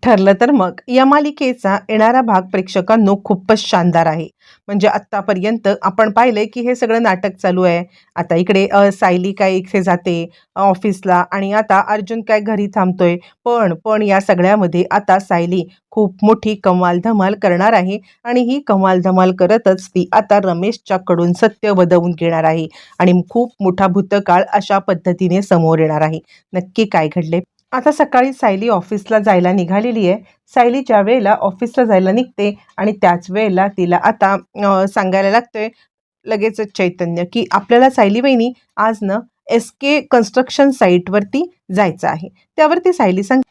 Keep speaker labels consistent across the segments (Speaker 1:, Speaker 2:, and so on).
Speaker 1: ठरलं तर मग या मालिकेचा येणारा भाग प्रेक्षकांनो खूपच शानदार आहे. म्हणजे आत्तापर्यंत आपण पाहिलंय की हे सगळं नाटक चालू आहे. आता इकडे सायली काय इथे जाते ऑफिसला आणि आता अर्जुन काय घरी थांबतोय. पण या सगळ्यामध्ये आता सायली खूप मोठी कमाल धमाल करणार आहे आणि ही कमाल धमाल करतच ती आता रमेशच्या कडून सत्य वदवून घेणार आहे आणि खूप मोठा भूतकाळ अशा पद्धतीने समोर येणार आहे. नक्की काय घडले? आता सकाळी सायली ऑफिसला जायला निघालेली आहे. सायली ज्या वेळेला ऑफिसला जायला निघते आणि त्याच वेळेला तिला आता सांगायला लागतंय लगेचच चैतन्य, की आपल्याला सायली वहिनी आज ना एस-के कन्स्ट्रक्शन साईटवरती जायचं आहे. त्यावरती सायली सांगते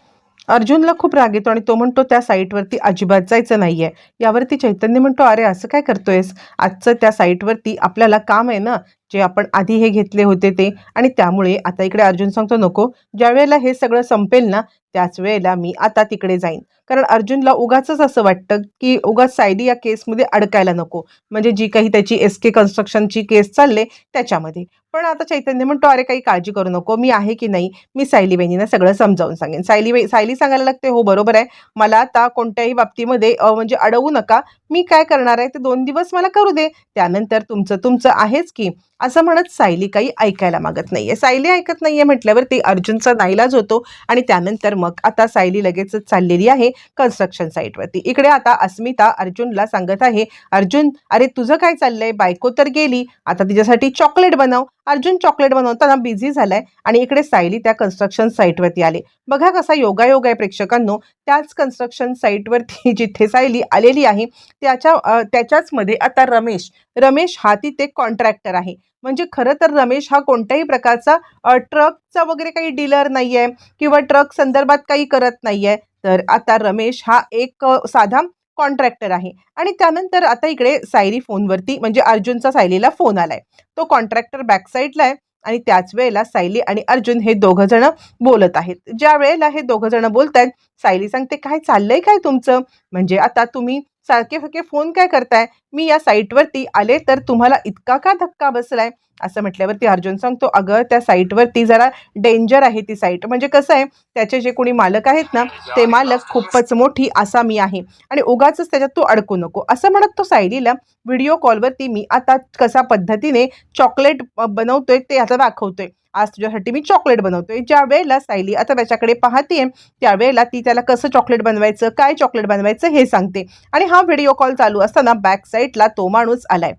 Speaker 1: अर्जुनला खूप राग येतो आणि तो म्हणतो त्या साईटवरती अजिबात जायचं नाहीये. यावरती चैतन्य म्हणतो, "अरे असं काय करतोयस? आजचं त्या साईटवरती आपल्याला काम आहे ना, जे आपण आधी हे घेतले होते ते आणि त्यामुळे." आता इकडे अर्जुन सांगतो, "नको. ज्यावेळेला हे सगळं संपेल ना, त्याच वेळेला मी आता तिकडे जाईन." कारण अर्जुनला उगाचच असं वाटतं, की उगाच सायली या केसमध्ये अडकायला नको. म्हणजे जी काही त्याची एस-के कन्स्ट्रक्शनची केस चालले त्याच्यामध्ये. पण आता चैतन्य म्हणतो, "अरे काही काळजी करू नको. मी आहे की नाही. मी सायली वहिनींना सगळं समजावून सांगेन." सायली सांगायला लागते, "हो बरोबर आहे. मला आता कोणत्याही बाबतीमध्ये म्हणजे अडवू नका. मी काय करणार आहे ते 2 दिवस मला करू दे. त्यानंतर तुमचं तुमचं आहेच की." असं म्हणत सायली काही ऐकायला मागत नाहीये. सायली ऐकत नाहीये म्हटल्यावरती अर्जुनचा नाईलाज होतो आणि त्यानंतर मग आता सायली लगेचच चाललेली आहे कन्स्ट्रक्शन साईटवरती. इकडे आता अस्मिता अर्जुनला सांगत आहे, "अर्जुन, अरे तुझं काय चाललंय? बायको तर गेली. आता तिच्यासाठी चॉकलेट बनव." अर्जुन चॉकलेट बनवताना बिझी झालाय आणि इकडे सायली त्या कन्स्ट्रक्शन साईटवरती आले. बघा कसा योगायोग आहे प्रेक्षकांनो. त्याच कन्स्ट्रक्शन साईटवरती जिथे सायली आलेली आहे त्याच्याच मध्ये आता रमेश हा तिथे कॉन्ट्रॅक्टर आहे. म्हणजे खरं तर रमेश हा कोणत्याही प्रकारचा ट्रकचा वगैरे काही डीलर नाहीये किंवा ट्रक संदर्भात काही करत नाहीये. तर आता रमेश हा एक साधा कॉन्ट्रॅक्टर आहे आणि त्यानंतर आता इकडे सायली फोनवरती म्हणजे अर्जुनचा सायलीला फोन आलाय. तो कॉन्ट्रॅक्टर बॅक साईडला आहे आणि त्याच वेळेला सायली आणि अर्जुन हे दोघं जण बोलत आहेत. ज्या वेळेला हे दोघं जण बोलतायत, सायली सांगते, "काय चाललंय काय तुमचं? म्हणजे आता तुम्ही सारखे-सारखे फोन काय करताय? मी या साईटवरती आले तर तुम्हाला इतका का धक्का बसलाय?" असं म्हटल्यावरती अर्जुन सांगतो, "अगं त्या साईटवरती जरा डेंजर आहे ती साईट. म्हणजे कसं आहे, त्याचे जे कोणी मालक आहेत ना, ते मालक खूपच मोठी असा मी आहे आणि उगाचच त्याच्यात तू अडकू नको." असं म्हणत तो सायलीला व्हिडिओ कॉलवरती मी आता कशा पद्धतीने चॉकलेट बनवतोय ते आता दाखवतोय. आज तुझ्यासाठी मी चॉकलेट बनवतोय. ज्यावेळेला सायली आता त्याच्याकडे पाहतीये, त्यावेळेला ती त्याला कसं चॉकलेट बनवायचं, काय चॉकलेट बनवायचं हे सांगते आणि हा व्हिडिओ कॉल चालू असताना बॅक साईडला तो माणूस आलाय.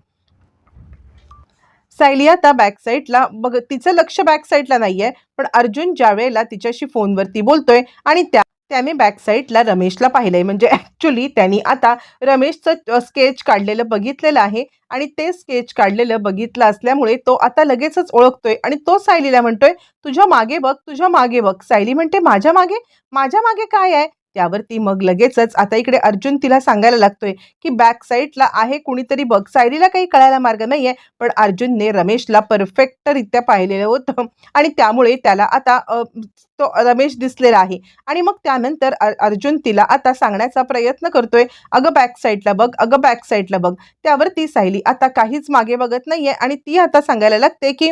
Speaker 1: सायली आता बॅक साईडला बघ तिचं लक्ष बॅक साईडला नाहीये, पण अर्जुन ज्यावेळेला तिच्याशी फोनवरती बोलतोय आणि त्याने बॅक साईडला रमेशला पाहिलंय. म्हणजे ॲक्चुअली त्यांनी आता रमेशचं स्केच काढलेलं बघितलेलं आहे आणि ते स्केच काढलेलं बघितलं असल्यामुळे तो आता लगेचच ओळखतोय आणि तो सायलीला म्हणतोय, "तुझ्या मागे बघ, तुझ्या मागे बघ." सायली म्हणते, "माझ्या मागे? माझ्या मागे काय आहे?" त्यावरती मग लगेचच आता इकडे अर्जुन तिला सांगायला लागतोय, की बॅक साईडला आहे कुणीतरी बघ. सायलीला काही कळायला मार्ग नाहीये, पण अर्जुनने रमेशला परफेक्टरित्या पाहिलेलं होतं आणि त्यामुळे त्याला आता तो रमेश दिसलेला आहे आणि मग त्यानंतर अर्जुन तिला आता सांगण्याचा प्रयत्न करतोय, "अगं बॅक साईडला बघ, अगं बॅक साईडला बघ." त्यावरती सायली आता काहीच मागे बघत नाहीये आणि ती आता सांगायला लागते, की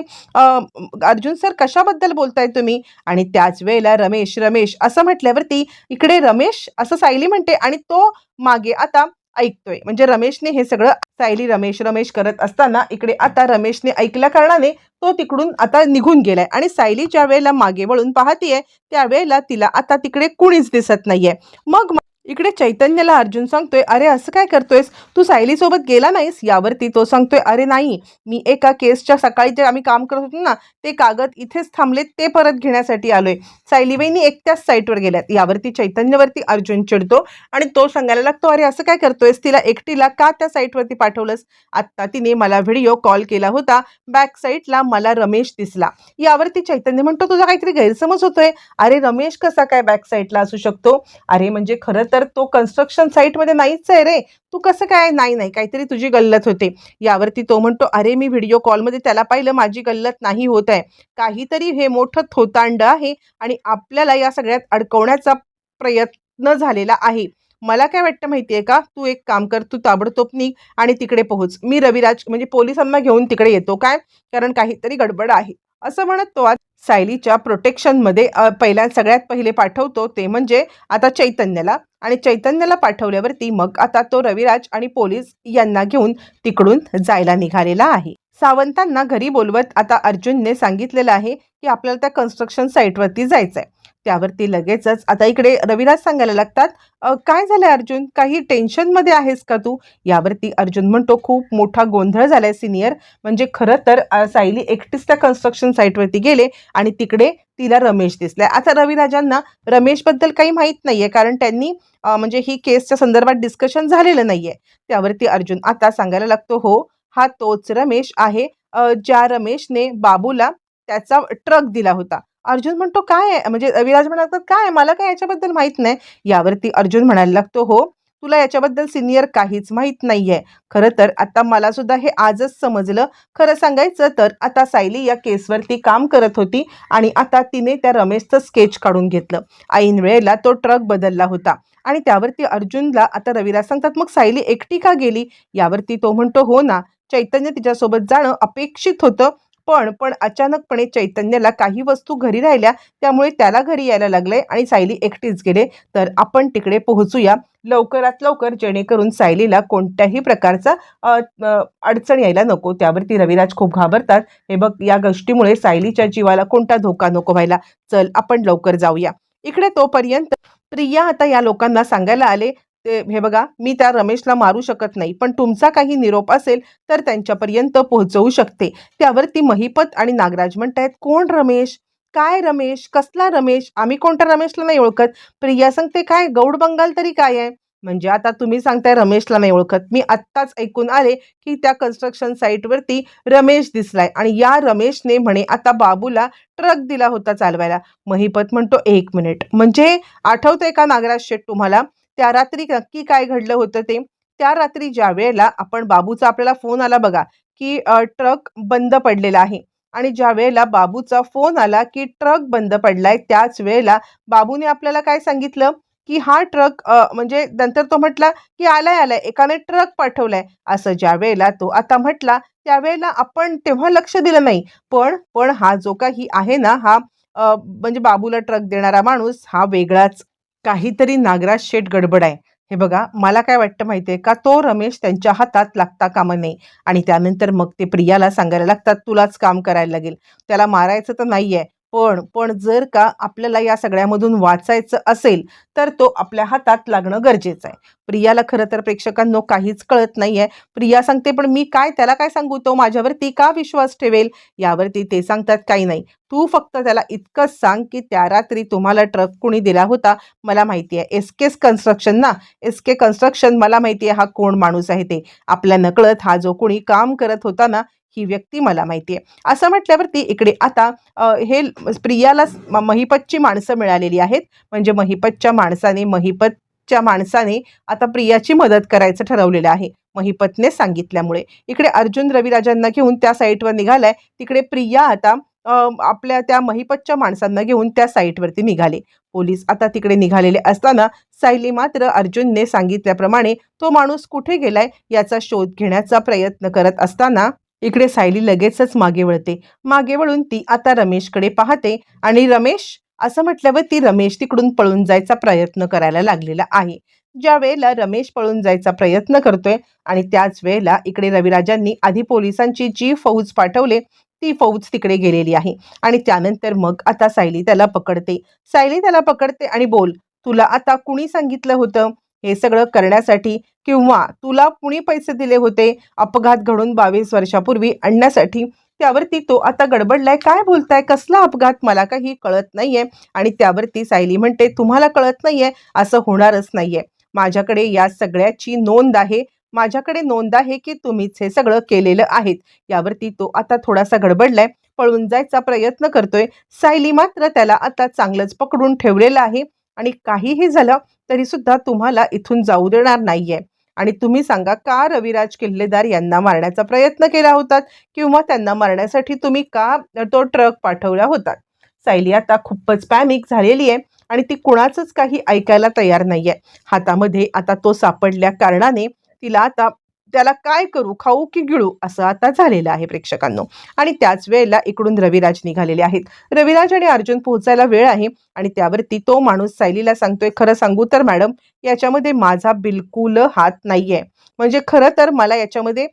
Speaker 1: "अर्जुन सर कशाबद्दल बोलताय तुम्ही?" आणि त्याच वेळेला रमेश असं म्हटल्यावरती इकडे रमेश असं सायली म्हणते आणि तो मागे आता ऐकतोय. म्हणजे रमेशने हे सगळं सायली रमेश करत असताना इकडे आता रमेशने ऐकल्या कारणाने तो तिकडून आता निघून गेलाय आणि सायली ज्या वेळेला मागे वळून पाहतीये त्यावेळेला तिला आता तिकडे कुणीच दिसत नाहीये. मग इकडे चैतन्याला अर्जुन सांगतोय, "अरे असं काय करतोयस? तू सायलीसोबत गेला नाहीस?" यावरती तो सांगतोय, "अरे नाही, मी एका केसच्या सकाळी जे आम्ही काम करत होतो ना, ते कागद इथेच थांबलेत ते परत घेण्यासाठी आलोय. सायली वहिनी एकट्याच साईटवर गेल्यात." यावरती चैतन्यवरती अर्जुन चिडतो आणि तो सांगायला लागतो, "अरे असं काय करतोयस? तिला एकटीला का त्या साईटवरती पाठवलंस? आत्ता तिने मला व्हिडिओ कॉल केला होता. बॅक साईडला मला रमेश दिसला." यावरती चैतन्य म्हणतो, "तुझा काहीतरी गैरसमज होतोय. अरे रमेश कसा काय बॅक साईडला असू शकतो? अरे म्हणजे खरं तर तो कन्स्ट्रक्शन साईटमध्ये नाहीच आहे रे. तू कसं काय?" "नाही, काहीतरी तुझी गल्लत होते." यावरती तो म्हणतो, "अरे मी व्हिडिओ कॉलमध्ये त्याला पाहिलं, माझी गल्लत नाही होत आहे. काहीतरी हे मोठं थोतांड आहे आणि आपल्याला या सगळ्यात अडकवण्याचा प्रयत्न झालेला आहे. मला काय वाटतं माहितीये का? तू एक काम कर, तू ताबडतोब निघ आणि तिकडे पोहोच. मी रविराज म्हणजे पोलिसांना घेऊन तिकडे येतो." काय? कारण काहीतरी गडबड आहे. असं म्हणत तो आज सायलीच्या प्रोटेक्शनमध्ये सगळ्यात पहिले पाठवतो ते म्हणजे आता चैतन्याला. आणि चैतन्याला पाठवल्यावरती मग आता तो रविराज आणि पोलीस यांना घेऊन तिकडून जायला निघालेला आहे. सावंतांना घरी बोलवत आता अर्जुनने सांगितलेलं आहे की आपल्याला त्या कन्स्ट्रक्शन साईटवरती जायचंय. त्यावरती लगेचच आता इकडे रविराज सांगायला लागतात, काय झालंय अर्जुन, काही टेन्शनमध्ये आहेस का तू? यावरती अर्जुन म्हणतो, खूप मोठा गोंधळ झालाय सिनियर. म्हणजे खरं तर सायली एकटीच त्या कन्स्ट्रक्शन साईटवरती गेले आणि तिकडे तिला रमेश दिसलाय. आता रविराजांना रमेशबद्दल काही माहीत नाहीये, कारण त्यांनी म्हणजे ही केसच्या संदर्भात डिस्कशन झालेलं नाहीये. त्यावरती अर्जुन आता सांगायला लागतो, हो, हा तोच रमेश आहे ज्या रमेशने बाबूला त्याचा ट्रक दिला होता. अर्जुन म्हणतो, काय आहे? म्हणजे रविराज म्हणतात, काय आहे? मला काय याच्याबद्दल माहित नाही. यावरती अर्जुन म्हणायला लागतो, हो, तुला याच्याबद्दल सिनियर काहीच माहित नाहीये. खरं तर आता मला सुद्धा हे आजच समजलं. खरं सांगायचं तर आता सायली या केसवरती काम करत होती आणि आता तिने त्या रमेशचं स्केच काढून घेतलं. ऐन वेळेला तो ट्रक बदलला होता. आणि त्यावरती अर्जुनला आता रविराज सांगतात, मग सायली एकटी का गेली? यावरती तो म्हणतो, हो ना, चैतन्य तिच्यासोबत जाणं अपेक्षित होतं. पण अचानकपणे चैतन्याला काही वस्तू घरी राहिल्या, त्यामुळे त्याला घरी यायला लागलंय आणि सायली एकटीच गेले. तर आपण तिकडे पोहोचूया लवकरात लवकर, जेणेकरून सायलीला कोणत्याही प्रकारचा अडचण यायला नको. त्यावरती रविराज खूप घाबरतात. हे बघ, या गोष्टीमुळे सायलीच्या जीवाला कोणता धोका नको व्हायला. चल आपण लवकर जाऊया. इकडे तोपर्यंत प्रिया आता या लोकांना सांगायला आले, हे बघा, मी त्या रमेशला मारू शकत नाही, पण तुमचा काही निरोप असेल तर त्यांच्यापर्यंत पोहोचवू शकते. त्यावरती महिपत आणि नागराज म्हणतायत, कोण रमेश? काय रमेश? कसला रमेश? आम्ही कोणत्या रमेशला नाही ओळखत. प्रिया सांगते, काय गौड बंगाल तरी काय आहे? म्हणजे आता तुम्ही सांगताय रमेशला नाही ओळखत. मी आत्ताच ऐकून आले की त्या कन्स्ट्रक्शन साईटवरती रमेश दिसलाय आणि या रमेशने म्हणे आता बाबूला ट्रक दिला होता चालवायला. महिपत म्हणतो, एक मिनिट, म्हणजे आठवतंय का नागराज शेठ तुम्हाला त्या रात्री नक्की काय घडलं होतं ते? त्या रात्री ज्या वेळेला आपण बाबूचा आपल्याला फोन आला बघा, की ट्रक बंद पडलेला आहे. आणि ज्या वेळेला बाबूचा फोन आला की ट्रक बंद पडलाय, त्याच वेळेला बाबूने आपल्याला काय सांगितलं, की हा ट्रक म्हणजे नंतर तो म्हटला की आलाय एकाने ट्रक पाठवलाय. असं ज्या वेळेला तो आता म्हटला, त्यावेळेला आपण तेव्हा लक्ष दिलं नाही. पण पण हा जो काही आहे ना, हा म्हणजे बाबूला ट्रक देणारा माणूस हा वेगळाच. काहीतरी नागराज शेठ गडबड आहे. हे बघा, मला काय वाटतं माहितीये का, तो रमेश त्यांच्या हातात लागता कामा नये. आणि त्यानंतर मग ते प्रियाला सांगायला लागतात, तुलाच काम करायला लागेल. त्याला मारायचं तर नाहीये, पण जर का आपल्याला या सगळ्यामधून वाचायचं असेल तर तो आपल्या हातात लागणं गरजेचं आहे. प्रियाला खरं तर प्रेक्षकांनो काहीच कळत नाहीये. प्रिया सांगते, पण मी काय त्याला काय सांगू, तो माझ्यावरती का विश्वास ठेवेल? यावरती ते सांगतात, काही नाही, तू फक्त त्याला इतकंच सांग की त्या रात्री तुम्हाला ट्रक कुणी दिला होता मला माहिती आहे. एसकेस कन्स्ट्रक्शन ना, एसके कन्स्ट्रक्शन, मला माहिती आहे हा कोण माणूस आहे ते. आपल्या नकळत हा जो कोणी काम करत होता ना, ही व्यक्ती मला माहिती आहे. असं म्हटल्यावरती इकडे आता हे प्रियाला महिपतची माणसं मिळालेली आहेत. म्हणजे महिपतच्या माणसाने आता प्रियाची मदत करायचं ठरवलेलं आहे, महिपतने सांगितल्यामुळे. इकडे अर्जुन रविराजांना घेऊन त्या साईटवर निघालाय. तिकडे प्रिया आता आपल्या त्या महिपतच्या माणसांना घेऊन त्या साईटवरती निघाले. पोलीस आता तिकडे निघालेले असताना सायली मात्र अर्जुनने सांगितल्याप्रमाणे तो माणूस कुठे गेलाय याचा शोध घेण्याचा प्रयत्न करत असताना इकडे सायली लगेचच मागे वळते. मागे वळून ती आता रमेशकडे पाहते आणि रमेश असं म्हटल्यावर ती रमेश तिकडून पळून जायचा प्रयत्न करायला लागलेला आहे. ज्या वेळेला रमेश पळून जायचा प्रयत्न करतोय आणि त्याच वेळेला इकडे रविराजांनी आधी पोलिसांची जी फौज पाठवले ती फौज तिकडे गेलेली आहे. आणि त्यानंतर मग आता सायली त्याला पकडते आणि बोल, तुला आता कुणी सांगितलं होतं हे सगळं करण्यासाठी, किंवा तुला कुणी पैसे दिले होते अपघात घडून 22 वर्षापूर्वी आणण्यासाठी? त्यावरती तो आता गडबडलाय, काय बोलताय, कसला अपघात, मला काही कळत नाहीये. आणि त्यावरती सायली म्हणते, तुम्हाला कळत नाहीये असं होणारच नाहीये. माझ्याकडे या सगळ्याची नोंद आहे. माझ्याकडे नोंद आहे की तुम्हीच हे सगळं केलेलं आहे. यावरती तो आता थोडासा गडबडलाय, पळून जायचा प्रयत्न करतोय. सायली मात्र त्याला आता चांगलंच पकडून ठेवलेलं आहे आणि काहीही झालं तरी सुद्धा तुम्हाला इथून जाऊ देणार नाहीये. आणि तुम्ही सांगा, का रविराज किल्लेदार यांना मारण्याचा प्रयत्न केला होतात, किंवा त्यांना मारण्यासाठी तुम्ही का तो ट्रक पाठवला होता? सायली आता खूपच पॅनिक झालेली आहे आणि ती कुणाचंच काही ऐकायला तयार नाहीये. हातामध्ये आता तो सापडल्या कारणाने तिला आता त्याला काय करू, खाऊ की गिळू असं आता झालेलं आहे प्रेक्षकांनो. आणि त्याच वेळेला इकडून रविराज निघालेले आहेत. रविराज आणि अर्जुन पोहोचायला वेळ आहे आणि त्यावरती तो माणूस सायलीला सांगतोय, खरं सांगू तर मॅडम याच्यामध्ये माझा बिलकुल हात नाहीये. म्हणजे खरं तर मला याच्यामध्ये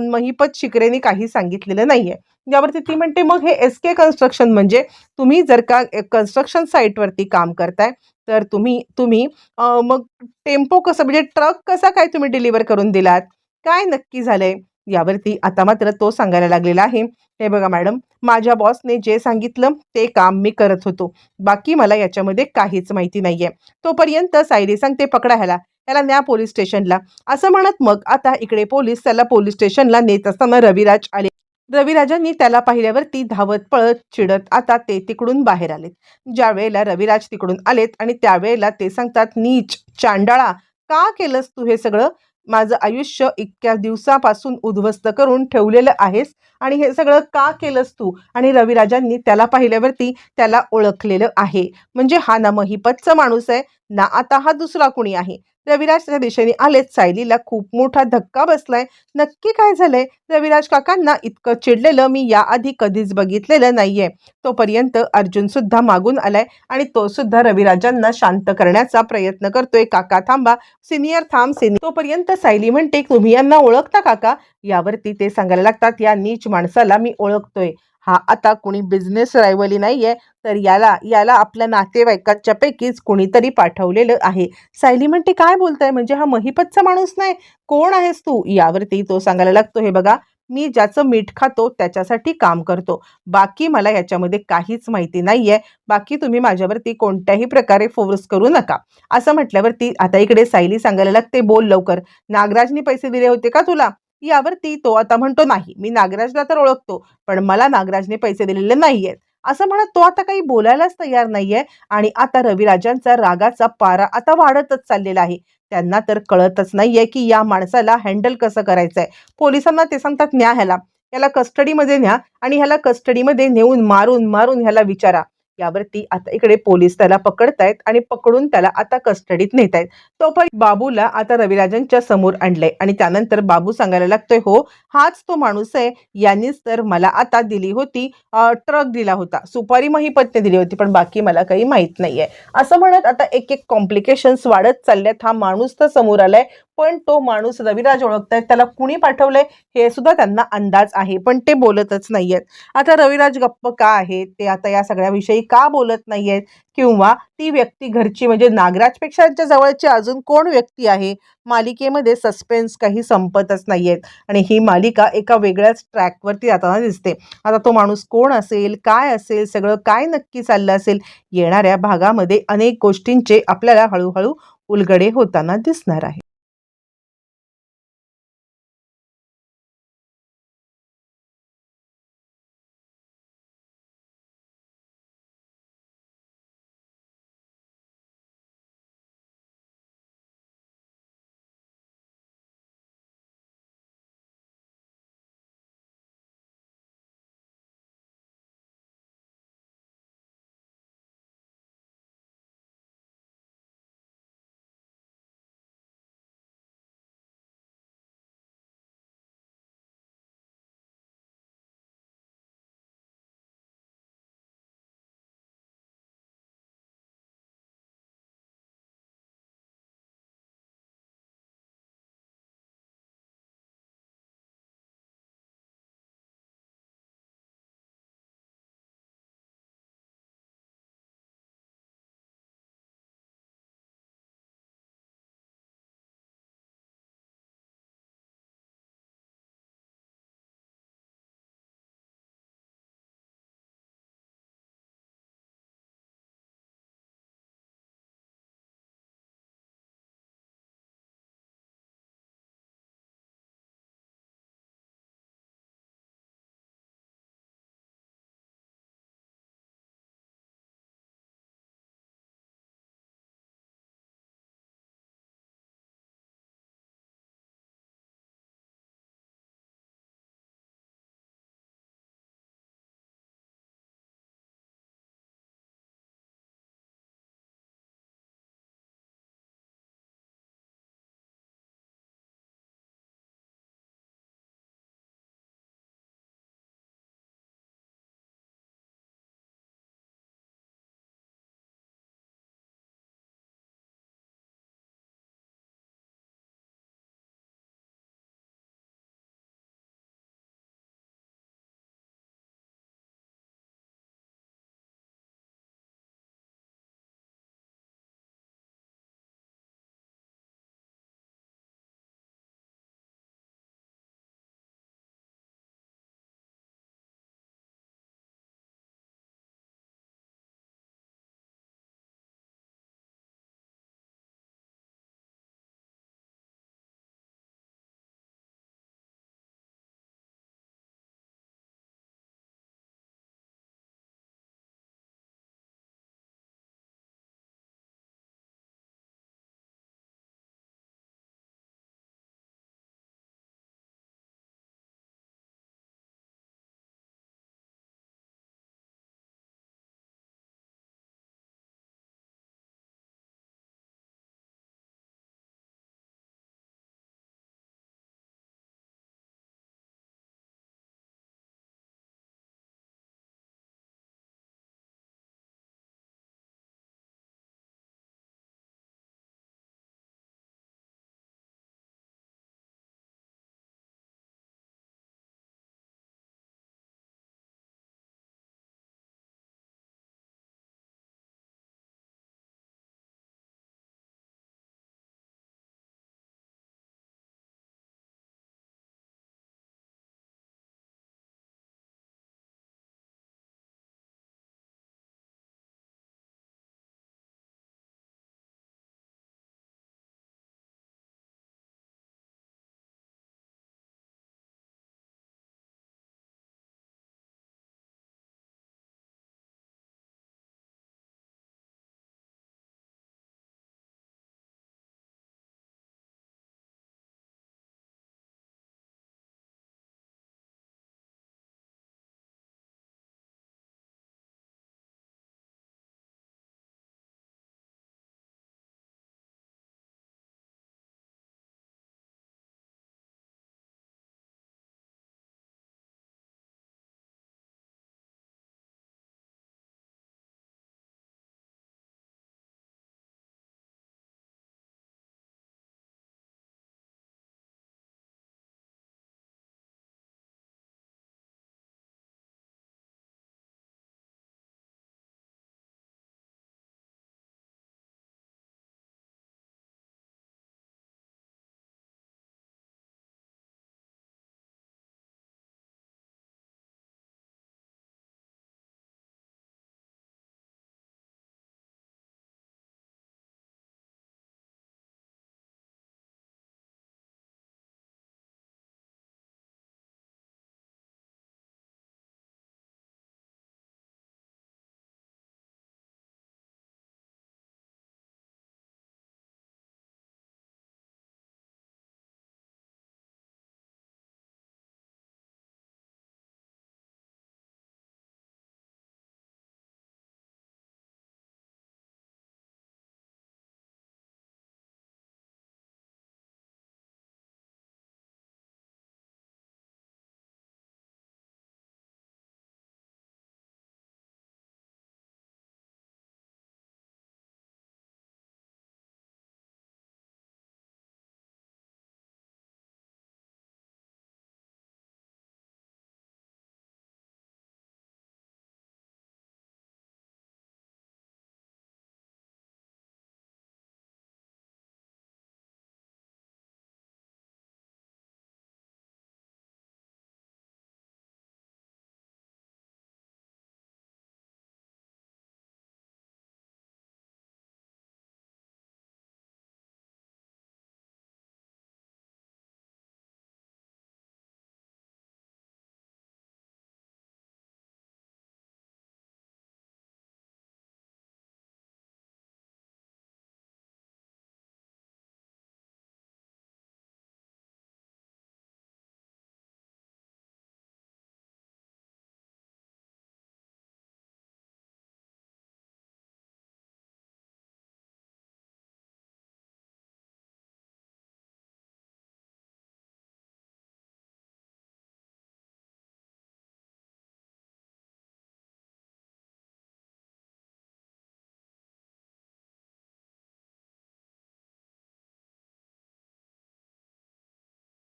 Speaker 1: महिपत शिकरेने काही सांगितलेलं नाहीये. यावरती ती म्हणते, मग हे एस-के कन्स्ट्रक्शन म्हणजे तुम्ही जर का कन्स्ट्रक्शन साईटवरती काम करताय तर तुम्ही तुम्ही मग टेम्पो कसं म्हणजे ट्रक कसा काय तुम्ही डिलिव्हर करून दिलात? काय नक्की झालंय? यावरती आता मात्र तो सांगायला लागलेला आहे, "हे बघा मॅडम, माझ्या बॉसने जे सांगितलं ते काम मी करत होतो. बाकी मला याच्यामध्ये काहीच माहिती नाहीये." तोपर्यंत सायली सांगते, "पकडा ह्याला, ह्याला न्या पोलीस स्टेशनला." असं म्हणत मग आता इकडे पोलीस त्याला पोलीस स्टेशनला नेत असताना रविराज आले. रविराजांनी त्याला पाहिल्यावरती धावत पळत चिडत आता ते तिकडून बाहेर आलेत. ज्यावेळेला रविराज तिकडून आलेत आणि त्यावेळेला ते सांगतात, "नीच, चांडाळा, का केलंस तू हे सगळं? माझं आयुष्य इतक्या दिवसापासून उद्ध्वस्त करून ठेवलेलं आहेस आणि हे सगळं का केलंस तू?" आणि रविराजांनी त्याला पाहिल्यावरती त्याला ओळखलेलं आहे. म्हणजे हा ना महिपतचा माणूस आहे, ना आता हा दुसरा कुणी आहे. रविराज त्या दिशेने आलेत. सायलीला खूप मोठा धक्का बसलाय. नक्की काय झालंय? रविराज काकांना इतकं चिडलेलं मी याआधी कधीच बघितलेलं नाहीये. तोपर्यंत अर्जुन सुद्धा मागून आलाय आणि तो सुद्धा रविराजांना शांत करण्याचा प्रयत्न करतोय. "काका थांबा, सिनियर थांब सिनियर." तोपर्यंत सायली म्हणते, "तुम्ही यांना ओळखता काका?" यावरती ते सांगायला लागतात, "या नीच माणसाला मी ओळखतोय. हा आता कोणी बिझनेस रायव्हली नाहीये, तर याला याला आपल्या नातेवाईकांच्या पैकीच कोणीतरी पाठवलेलं आहे." सायली म्हणते, "काय बोलताय? म्हणजे हा महिपतचा माणूस नाही? कोण आहेस तू?" यावरती तो सांगायला लागतो, "हे बघा, मी ज्याचं मीठ खातो त्याच्यासाठी काम करतो. बाकी मला याच्यामध्ये काहीच माहिती नाहीये. बाकी तुम्ही माझ्यावरती कोणत्याही प्रकारे फोर्स करू नका." असं म्हटल्यावरती आता इकडे सायली सांगायला लागते, "बोल लवकर. नागराजने पैसे दिले होते का तुला?" यावरती तो आता म्हणतो, "नाही, मी नागराजला तर ओळखतो, पण मला नागराजने पैसे दिलेले नाहीयेत." असं म्हणत तो आता काही बोलायलाच तयार नाहीये आणि आता रविराजांचा रागाचा पारा आता वाढतच चाललेला आहे. त्यांना तर कळतच नाहीये की या माणसाला हँडल कसं करायचंय. पोलिसांना ते सांगतात, "न्या ह्याला, ह्याला कस्टडीमध्ये न्या आणि ह्याला कस्टडीमध्ये नेऊन मारून मारून ह्याला विचारा." यावरती आता इकडे पोलीस त्याला पकडतायत आणि पकडून त्याला आता कस्टडीत नेतायत. तोपर्यंत बाबूला आता रविराजांच्या समोर आणलंय आणि त्यानंतर बाबू सांगायला लागतोय, "हो, हाच तो माणूस आहे. यांनीच तर मला आता दिली होती, ट्रक दिला होता. सुपारी महिपतने दिली होती, पण बाकी मला काही माहीत नाहीये." असं म्हणत आता एक-एक कॉम्प्लिकेशन्स वाढत चालल्यात. हा माणूस तर समोर आलाय, पण तो माणूस रविराज ओळखतायत. त्याला कुणी पाठवलंय हे सुद्धा त्यांना अंदाज आहे, पण ते बोलतच नाहीयेत. आता रविराज गप्प का आहेत? ते आता या सगळ्याविषयी का बोलत नाहीयेत? किंवा ती व्यक्ती घरची म्हणजे नागराजपेक्षा त्यांच्या जवळची अजून कोण व्यक्ती आहे? मालिकेमध्ये सस्पेन्स काही संपतच नाहीयेत आणि ही मालिका एका वेगळ्याच ट्रॅकवरती जाताना दिसते. आता तो माणूस कोण असेल? काय असेल? सगळं काय नक्की चाललं असेल? येणाऱ्या भागामध्ये अनेक गोष्टींचे आपल्याला हळू उलगडे होताना दिसणार आहे.